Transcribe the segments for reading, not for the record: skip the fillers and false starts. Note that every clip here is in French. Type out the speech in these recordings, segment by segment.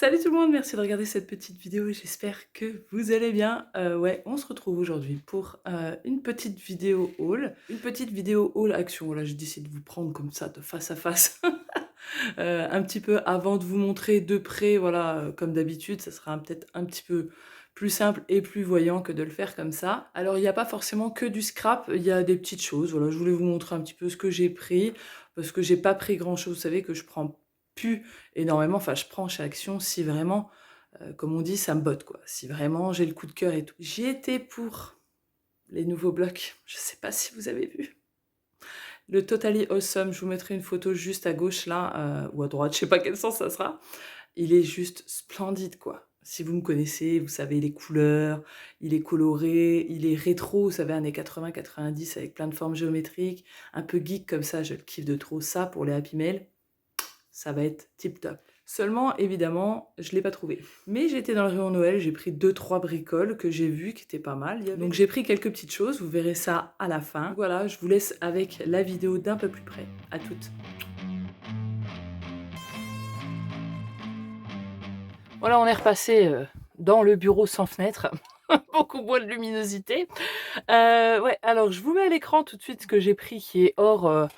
Salut tout le monde, merci de regarder cette petite vidéo, j'espère que vous allez bien. Ouais, on se retrouve aujourd'hui pour une petite vidéo haul. Une petite vidéo haul action, voilà, j'ai décidé de vous prendre comme ça, de face à face. Un petit peu avant de vous montrer de près, voilà, comme d'habitude, ça sera peut-être un petit peu plus simple et plus voyant que de le faire comme ça. Alors, il n'y a pas forcément que du scrap, il y a des petites choses, voilà, je voulais vous montrer un petit peu ce que j'ai pris, parce que j'ai pas pris grand-chose, vous savez que je prends plus énormément, enfin je prends chez Action si vraiment, comme on dit, ça me botte quoi, si vraiment j'ai le coup de cœur et tout. J'y étais pour les nouveaux blocs, je sais pas si vous avez vu. Le Totally Awesome, je vous mettrai une photo juste à gauche là, ou à droite, je sais pas quel sens ça sera. Il est juste splendide quoi. Si vous me connaissez, vous savez les couleurs, il est coloré, il est rétro, vous savez années 80-90 avec plein de formes géométriques, un peu geek comme ça, je le kiffe de trop. Ça pour les Happy Mail, ça va être tip top. Seulement, évidemment, je ne l'ai pas trouvé. Mais j'ai été dans le rayon Noël, j'ai pris 2-3 bricoles que j'ai vues, qui étaient pas mal. Donc j'ai pris quelques petites choses, vous verrez ça à la fin. Donc voilà, je vous laisse avec la vidéo d'un peu plus près. À toutes. Voilà, on est repassé dans le bureau sans fenêtre. Beaucoup moins de luminosité. Ouais, alors je vous mets à l'écran tout de suite ce que j'ai pris qui est hors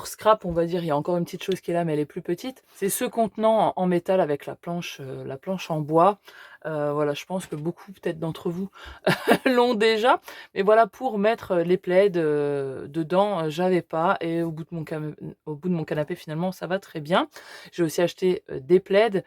scrap, on va dire. Il y a encore une petite chose qui est là, mais elle est plus petite. C'est ce contenant en métal avec la planche en bois. Voilà, je pense que beaucoup peut-être d'entre vous l'ont déjà. Mais voilà, pour mettre les plaids dedans, j'avais pas. Et au bout de mon canapé, finalement, ça va très bien. J'ai aussi acheté des plaids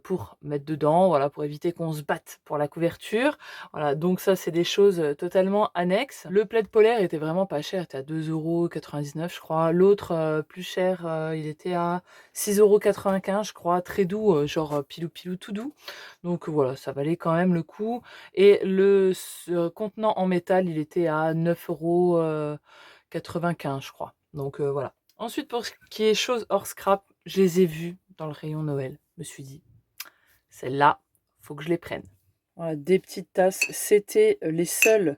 pour mettre dedans, voilà, pour éviter qu'on se batte pour la couverture. Voilà, donc ça, c'est des choses totalement annexes. Le plaid polaire était vraiment pas cher, il était à 2,99 € je crois. L'autre, plus cher, il était à 6,95 € je crois, très doux, genre pilou pilou tout doux. Donc voilà, ça valait quand même le coup. Et ce contenant en métal, il était à 9,95 € je crois. Donc voilà. Ensuite, pour ce qui est choses hors scrap, je les ai vues dans le rayon Noël. Je me suis dit, celles-là, faut que je les prenne. Voilà, des petites tasses. C'était les seules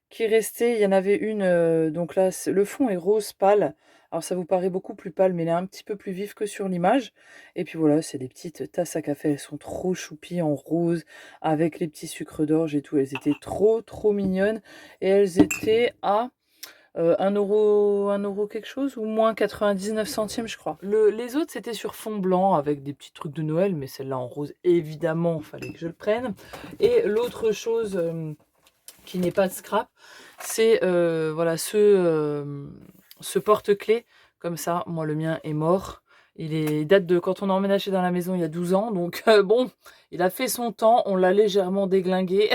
qui restaient. Il y en avait une, donc là, le fond est rose pâle. Alors ça vous paraît beaucoup plus pâle, mais il est un petit peu plus vif que sur l'image. Et puis voilà, c'est des petites tasses à café. Elles sont trop choupies en rose, avec les petits sucres d'orge et tout. Elles étaient trop, trop mignonnes. Et elles étaient à 1 € quelque chose, ou moins 99 centimes, je crois. Les autres, c'était sur fond blanc, avec des petits trucs de Noël, mais celle-là en rose, évidemment, fallait que je le prenne. Et l'autre chose qui n'est pas de scrap, c'est voilà, ce porte-clés, comme ça. Moi, le mien est mort. Il date de quand on a emménagé dans la maison il y a 12 ans, donc bon, il a fait son temps, on l'a légèrement déglingué.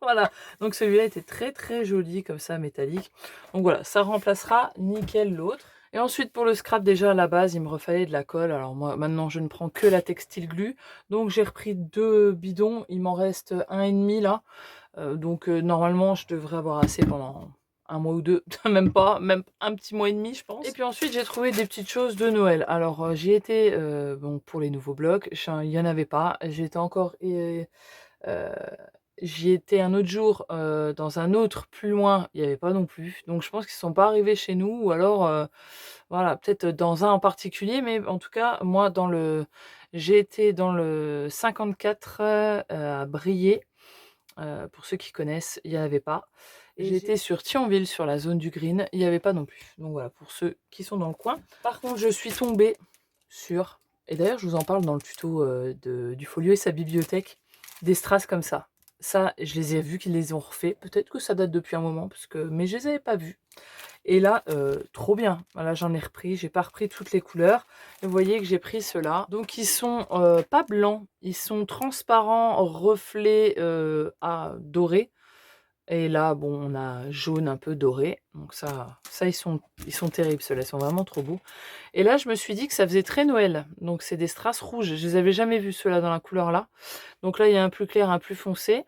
Voilà, donc celui-là était très très joli, comme ça, métallique. Donc voilà, ça remplacera nickel l'autre. Et ensuite, pour le scrap, déjà à la base, il me refallait de la colle. Alors moi, maintenant, je ne prends que la textile glue. Donc j'ai repris 2 bidons, il m'en reste un et demi là. Donc normalement, je devrais avoir assez pendant un mois ou deux, même pas, même un petit mois et demi, je pense. Et puis ensuite, j'ai trouvé des petites choses de Noël. Alors, j'y étais, bon, pour les nouveaux blocs, il y en avait pas. J'étais encore, j'y étais un autre jour, dans un autre plus loin, il y avait pas non plus. Donc je pense qu'ils sont pas arrivés chez nous, ou alors, voilà, peut-être dans un en particulier, mais en tout cas, moi, j'ai été dans le 54, à Briey. Pour ceux qui connaissent, il y en avait pas. Et j'étais sur Thionville, sur la zone du Green, il y avait pas non plus. Donc voilà, pour ceux qui sont dans le coin. Par contre, je suis tombée sur, et d'ailleurs je vous en parle dans le tuto du Folio et sa bibliothèque, des strass comme ça. Ça, je les ai vus qu'ils les ont refait. Peut-être que ça date depuis un moment, mais je les avais pas vus. Et là, trop bien. Voilà, j'en ai repris. J'ai pas repris toutes les couleurs. Et vous voyez que j'ai pris ceux-là. Donc ils sont pas blancs, ils sont transparents, reflets à doré. Et là, bon, on a jaune un peu doré. Donc ça ils sont terribles, ceux-là. Ils sont vraiment trop beaux. Et là, je me suis dit que ça faisait très Noël. Donc c'est des strass rouges. Je les avais jamais vus, ceux-là, dans la couleur là. Donc là, il y a un plus clair, un plus foncé.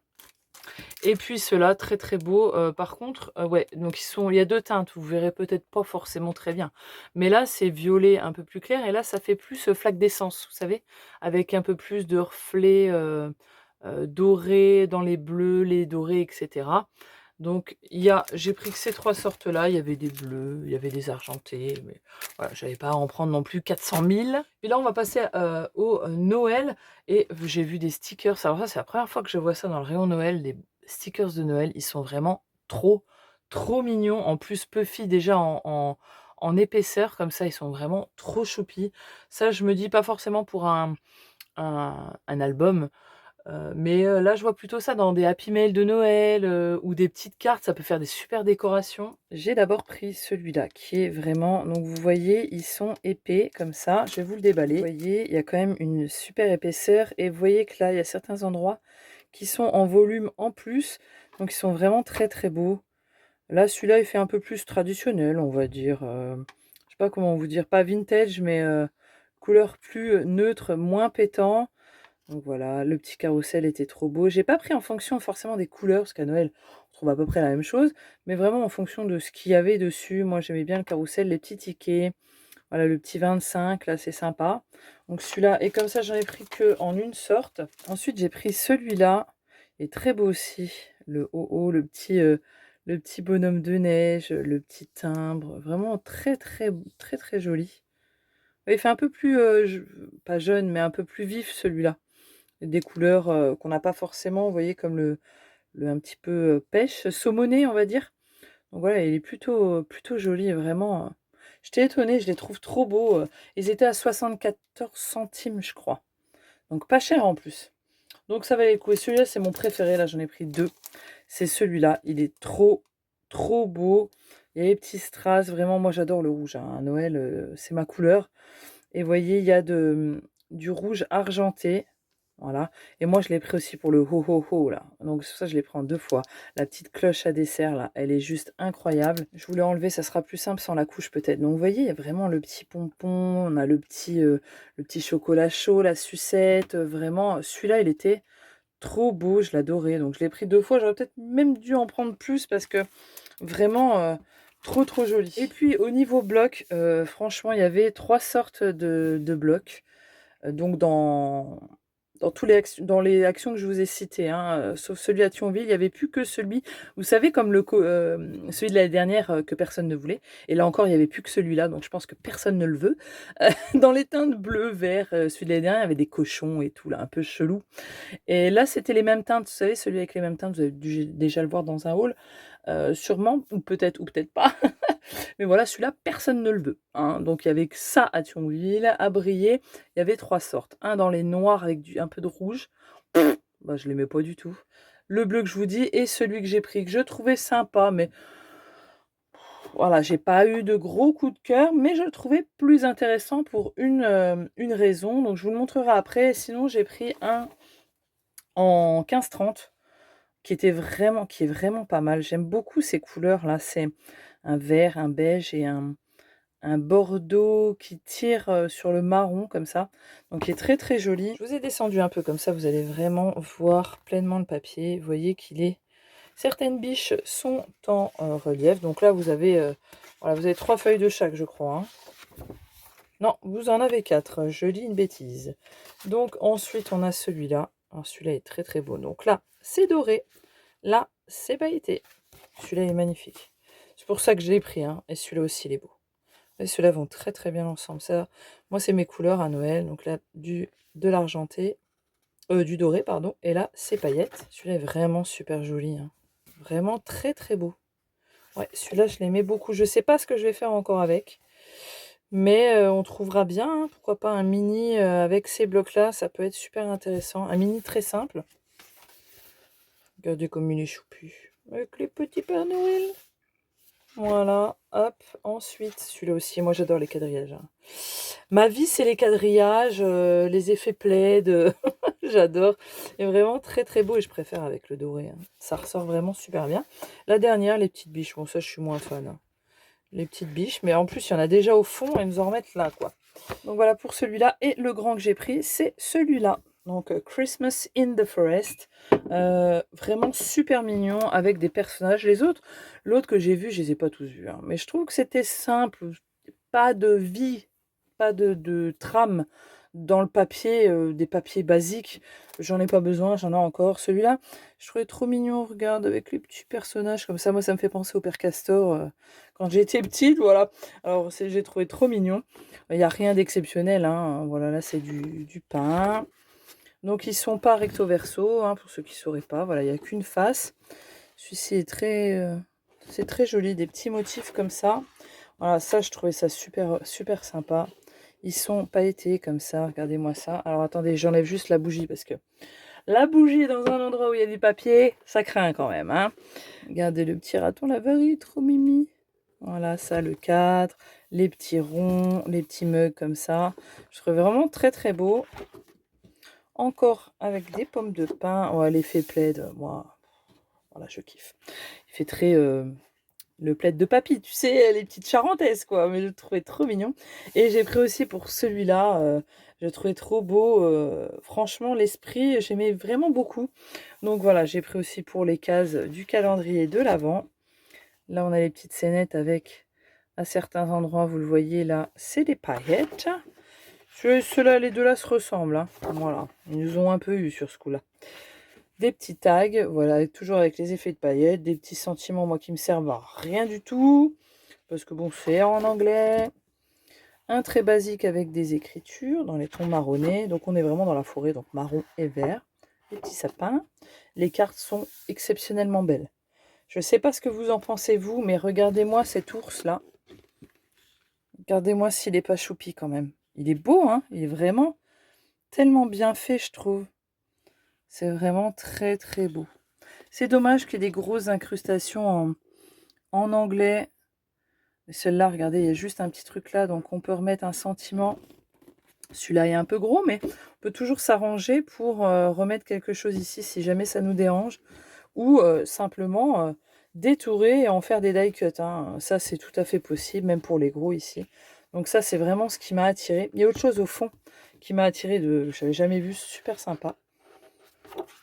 Et puis ceux-là, très très beaux. Par contre, ouais, donc il y a 2 teintes, vous verrez peut-être pas forcément très bien. Mais là, c'est violet un peu plus clair, et là, ça fait plus flaque d'essence, vous savez? Avec un peu plus de reflets dorés dans les bleus, les dorés, et cetera. Donc j'ai pris que ces 3 sortes-là, il y avait des bleus, il y avait des argentés, mais voilà, j'avais pas à en prendre non plus 400 000. Puis là, on va passer, au, Noël et j'ai vu des stickers. Alors ça, c'est la première fois que je vois ça dans le rayon Noël, des stickers de Noël. Ils sont vraiment trop, trop mignons. En plus, Puffy déjà en épaisseur comme ça, ils sont vraiment trop choupis. Ça, je me dis pas forcément pour un album, mais là, je vois plutôt ça dans des happy mail de Noël, ou des petites cartes, ça peut faire des super décorations. J'ai d'abord pris celui-là qui est vraiment donc vous voyez, ils sont épais comme ça. Je vais vous le déballer. Vous voyez, il y a quand même une super épaisseur et vous voyez que là, il y a certains endroits qui sont en volume en plus, donc ils sont vraiment très, très beaux. Là, celui-là, il fait un peu plus traditionnel, on va dire, je sais pas comment vous dire, pas vintage, mais couleur plus neutre, moins pétant. Donc voilà, le petit carrousel était trop beau. J'ai pas pris en fonction forcément des couleurs, parce qu'à Noël, on trouve à peu près la même chose, mais vraiment en fonction de ce qu'il y avait dessus. Moi, j'aimais bien le carrousel, les petits tickets. Voilà, le petit 25, là, c'est sympa. Donc celui-là, et comme ça, j'en ai pris que en une sorte. Ensuite, j'ai pris celui-là, il est très beau aussi. Le haut, le petit bonhomme de neige, le petit timbre. Vraiment très, très, très, très joli. Il fait un peu plus, pas jeune, mais un peu plus vif celui-là. Des couleurs qu'on n'a pas forcément, vous voyez, comme le un petit peu pêche, saumoné, on va dire. Donc voilà, il est plutôt joli, vraiment. J'étais étonnée, je les trouve trop beaux. Ils étaient à 74 centimes, je crois. Donc pas cher en plus. Donc ça valait le coup. Et celui-là, c'est mon préféré. Là, j'en ai pris 2. C'est celui-là. Il est trop, trop beau. Il y a les petits strass. Vraiment, moi, j'adore le rouge, hein. À Noël, c'est ma couleur. Et vous voyez, il y a du rouge argenté. Voilà. Et moi, je l'ai pris aussi pour le ho ho ho, là. Donc, ça, je l'ai pris en 2 fois. La petite cloche à dessert, là, elle est juste incroyable. Je voulais enlever, ça sera plus simple sans la couche, peut-être. Donc, vous voyez, il y a vraiment le petit pompon, on a le petit chocolat chaud, la sucette. Vraiment, celui-là, il était trop beau, je l'adorais. Donc, je l'ai pris 2 fois. J'aurais peut-être même dû en prendre plus parce que vraiment, trop, trop joli. Et puis, au niveau bloc, franchement, il y avait 3 sortes de blocs. Donc dans les actions que je vous ai citées, hein, sauf celui à Thionville, il n'y avait plus que celui, vous savez, comme celui de l'année dernière que personne ne voulait. Et là encore, il n'y avait plus que celui-là, donc je pense que personne ne le veut. Dans les teintes bleu, vert, celui de l'année dernière, il y avait des cochons et tout, là, un peu chelou. Et là, c'était les mêmes teintes, vous savez, celui avec les mêmes teintes, vous avez dû déjà le voir dans un haul, sûrement, ou peut-être pas. Mais voilà, celui-là, personne ne le veut, hein. Donc il y avait que ça à Thionville, à Briey. Il y avait 3 sortes. Un dans les noirs avec un peu de rouge. Bah, je l'aimais pas du tout. Le bleu que je vous dis et celui que j'ai pris, que je trouvais sympa, mais voilà, j'ai pas eu de gros coup de cœur, mais je le trouvais plus intéressant pour une raison. Donc je vous le montrerai après. Sinon, j'ai pris un en 15-30 qui est vraiment pas mal. J'aime beaucoup ces couleurs-là. C'est un vert, un beige et un bordeaux qui tire sur le marron comme ça. Donc il est très très joli. Je vous ai descendu un peu comme ça, vous allez vraiment voir pleinement le papier. Vous voyez qu'il est... Certaines biches sont en relief. Donc là vous avez, voilà, vous avez 3 feuilles de chaque, je crois, hein. Non, vous en avez 4. Je lis une bêtise. Donc ensuite on a celui-là. Alors celui-là est très très beau. Donc là c'est doré. Là c'est pailleté. Celui-là est magnifique. C'est pour ça que je l'ai pris, hein. Et celui-là aussi il est beau. Et ceux-là vont très très bien ensemble. Ça, moi, c'est mes couleurs à Noël. Donc là, de l'argenté, du doré, pardon. Et là, c'est paillettes. Celui-là est vraiment super joli, hein. Vraiment très très beau. Ouais, celui-là, je l'aimais beaucoup. Je sais pas ce que je vais faire encore avec. Mais on trouvera bien, hein. Pourquoi pas un mini avec ces blocs-là. Ça peut être super intéressant. Un mini très simple. Regardez comme il est choupu. Avec les petits Pères Noël. Voilà, hop, ensuite, celui-là aussi, moi j'adore les quadrillages, hein. Ma vie, c'est les quadrillages, les effets plaid, j'adore. Et vraiment très très beau et je préfère avec le doré, hein. Ça ressort vraiment super bien. La dernière, les petites biches, bon ça je suis moins fan, hein. Les petites biches, mais en plus il y en a déjà au fond et nous en remettent là, quoi. Donc voilà pour celui-là. Et le grand que j'ai pris, c'est celui-là. Donc Christmas in the Forest. Vraiment super mignon avec des personnages. L'autre que j'ai vu, je les ai pas tous vus, hein. Mais je trouve que c'était simple. Pas de vie, pas de trame dans le papier, des papiers basiques. J'en ai pas besoin, j'en ai encore. Celui-là, je trouvais trop mignon, regarde, avec les petits personnages comme ça. Moi, ça me fait penser au Père Castor quand j'étais petite, voilà. Alors, j'ai trouvé trop mignon. Il n'y a rien d'exceptionnel, hein. Voilà, là, c'est du pain. Donc, ils sont pas recto verso, hein, pour ceux qui ne sauraient pas. Voilà, il n'y a qu'une face. Celui-ci est c'est très joli, des petits motifs comme ça. Voilà, ça, je trouvais ça super, super sympa. Ils sont pailletés comme ça, regardez-moi ça. Alors, attendez, j'enlève juste la bougie parce que la bougie dans un endroit où il y a du papier, ça craint quand même, hein. Regardez le petit raton laveur, il est trop mimi. Voilà, ça, le cadre, les petits ronds, les petits mugs comme ça. Je trouve vraiment très, très beau. Encore avec des pommes de pin. Ouais, l'effet plaid, moi, voilà, je kiffe. Il fait très le plaid de papy, tu sais, les petites charentaises, quoi. Mais je le trouvais trop mignon. Et j'ai pris aussi pour celui-là, je le trouvais trop beau. Franchement, l'esprit, j'aimais vraiment beaucoup. Donc voilà, j'ai pris aussi pour les cases du calendrier de l'Avent. Là, on a les petites scénettes avec, à certains endroits, vous le voyez là, c'est des paillettes. Ceux-là, les deux-là se ressemblent, hein. Voilà, ils nous ont un peu eu sur ce coup-là. Des petits tags, voilà, toujours avec les effets de paillettes, des petits sentiments, moi, qui me servent à rien du tout, parce que bon, c'est en anglais. Un très basique avec des écritures dans les tons marronnés, donc on est vraiment dans la forêt, donc marron et vert. Les petits sapins. Les cartes sont exceptionnellement belles. Je ne sais pas ce que vous en pensez, vous, mais regardez-moi cet ours-là. Regardez-moi s'il n'est pas choupi quand même. Il est beau, hein, il est vraiment tellement bien fait, je trouve. C'est vraiment très, très beau. C'est dommage qu'il y ait des grosses incrustations en anglais. Celle-là, regardez, il y a juste un petit truc là, donc on peut remettre un sentiment. Celui-là est un peu gros, mais on peut toujours s'arranger pour remettre quelque chose ici si jamais ça nous dérange. Ou simplement détourer et en faire des die cuts, hein. Ça, c'est tout à fait possible, même pour les gros ici. Donc ça, c'est vraiment ce qui m'a attiré. Il y a autre chose au fond qui m'a attiré, je n'avais jamais vu, super sympa.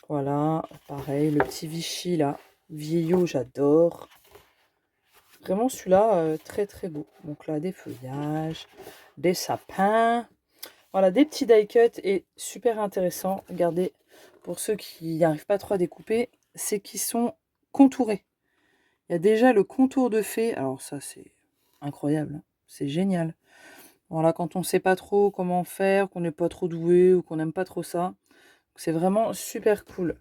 Voilà, pareil, le petit Vichy là, vieillot, j'adore. Vraiment celui-là, très très beau. Donc là, des feuillages, des sapins. Voilà, des petits die cuts et super intéressant. Regardez, pour ceux qui n'arrivent pas trop à découper, c'est qu'ils sont contourés. Il y a déjà le contour de fée. Alors ça, c'est incroyable, hein. C'est génial. Voilà, quand on ne sait pas trop comment faire, qu'on n'est pas trop doué ou qu'on n'aime pas trop ça, c'est vraiment super cool.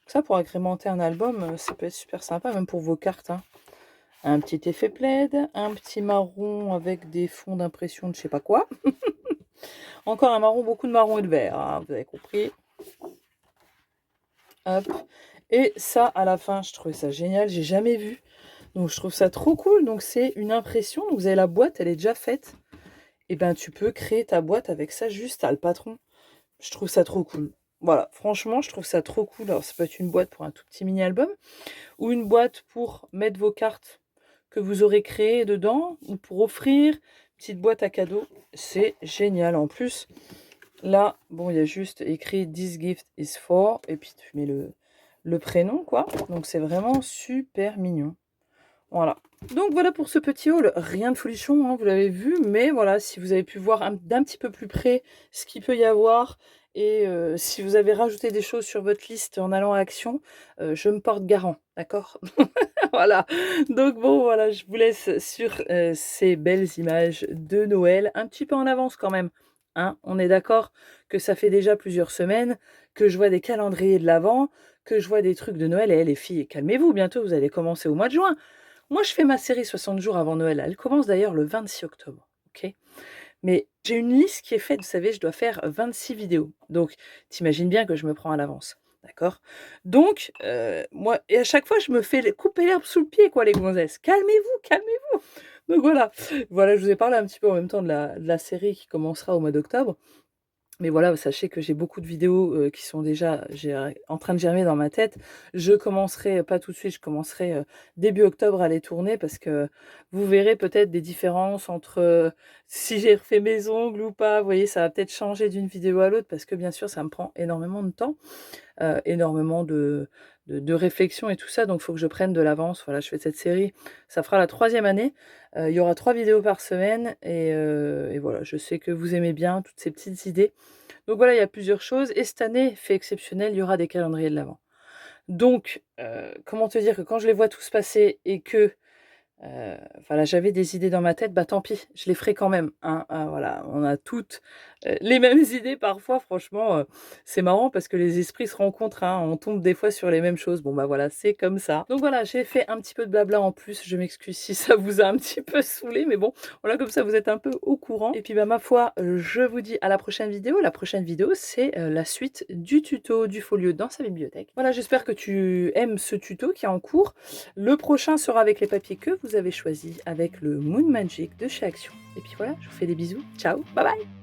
Ça, pour agrémenter un album, ça peut être super sympa, même pour vos cartes, hein. Un petit effet plaid, un petit marron avec des fonds d'impression de je sais pas quoi. Encore un marron, beaucoup de marron et de vert, hein, vous avez compris. Hop. Et ça, à la fin, je trouvais ça génial, j'ai jamais vu. Donc je trouve ça trop cool. Donc c'est une impression, donc vous avez la boîte, elle est déjà faite. Et ben tu peux créer ta boîte avec ça, juste à le patron. Je trouve ça trop cool. Voilà, franchement, je trouve ça trop cool. Alors ça peut être une boîte pour un tout petit mini-album, ou une boîte pour mettre vos cartes que vous aurez créées dedans, ou pour offrir, petite boîte à cadeaux. C'est génial. En plus, là, bon, il y a juste écrit This gift is for, et puis tu mets le prénom, quoi. Donc c'est vraiment super mignon. Voilà. Donc voilà pour ce petit haul. Rien de folichon, hein, vous l'avez vu, mais voilà, si vous avez pu voir d'un petit peu plus près ce qu'il peut y avoir, et si vous avez rajouté des choses sur votre liste en allant à Action, je me porte garant, d'accord? Voilà. Donc bon, voilà, je vous laisse sur ces belles images de Noël, un petit peu en avance quand même, hein. On est d'accord que ça fait déjà plusieurs semaines que je vois des calendriers de l'Avent, que je vois des trucs de Noël, et les filles, calmez-vous, bientôt vous allez commencer au mois de juin. Moi, je fais ma série 60 jours avant Noël. Elle commence d'ailleurs le 26 octobre, ok? Mais j'ai une liste qui est faite, vous savez, je dois faire 26 vidéos. Donc, t'imagines bien que je me prends à l'avance, d'accord? Donc, moi, et à chaque fois, je me fais couper l'herbe sous le pied, quoi, les gonzesses. Calmez-vous, calmez-vous. Donc voilà, voilà, je vous ai parlé un petit peu en même temps de la série qui commencera au mois d'octobre. Mais voilà, sachez que j'ai beaucoup de vidéos qui sont déjà en train de germer dans ma tête. Je commencerai, pas tout de suite, je commencerai début octobre à les tourner parce que vous verrez peut-être des différences entre si j'ai refait mes ongles ou pas. Vous voyez, ça va peut-être changer d'une vidéo à l'autre parce que bien sûr, ça me prend énormément de temps, énormément de réflexion et tout ça, donc il faut que je prenne de l'avance. Voilà, je fais cette série, ça fera la 3e année. Il y aura 3 vidéos par semaine et voilà, je sais que vous aimez bien toutes ces petites idées. Donc voilà, il y a plusieurs choses et cette année, fait exceptionnel, il y aura des calendriers de l'avent. Donc comment te dire que quand je les vois tous passer et que voilà, j'avais des idées dans ma tête, bah, tant pis, je les ferai quand même, hein, voilà, on a toutes, les mêmes idées parfois franchement, c'est marrant parce que les esprits se rencontrent, hein, on tombe des fois sur les mêmes choses. Bon, bah, voilà, c'est comme ça. Donc voilà, j'ai fait un petit peu de blabla en plus, je m'excuse si ça vous a un petit peu saoulé, mais bon, voilà, comme ça vous êtes un peu au courant et puis, bah, ma foi, je vous dis à la prochaine vidéo. La prochaine vidéo, c'est, la suite du tuto du folio dans sa bibliothèque. Voilà, j'espère que tu aimes ce tuto qui est en cours. Le prochain sera avec les papiers que vous avez choisis avec le Moon Magic de chez Action. Et puis voilà, je vous fais des bisous. Ciao, bye bye!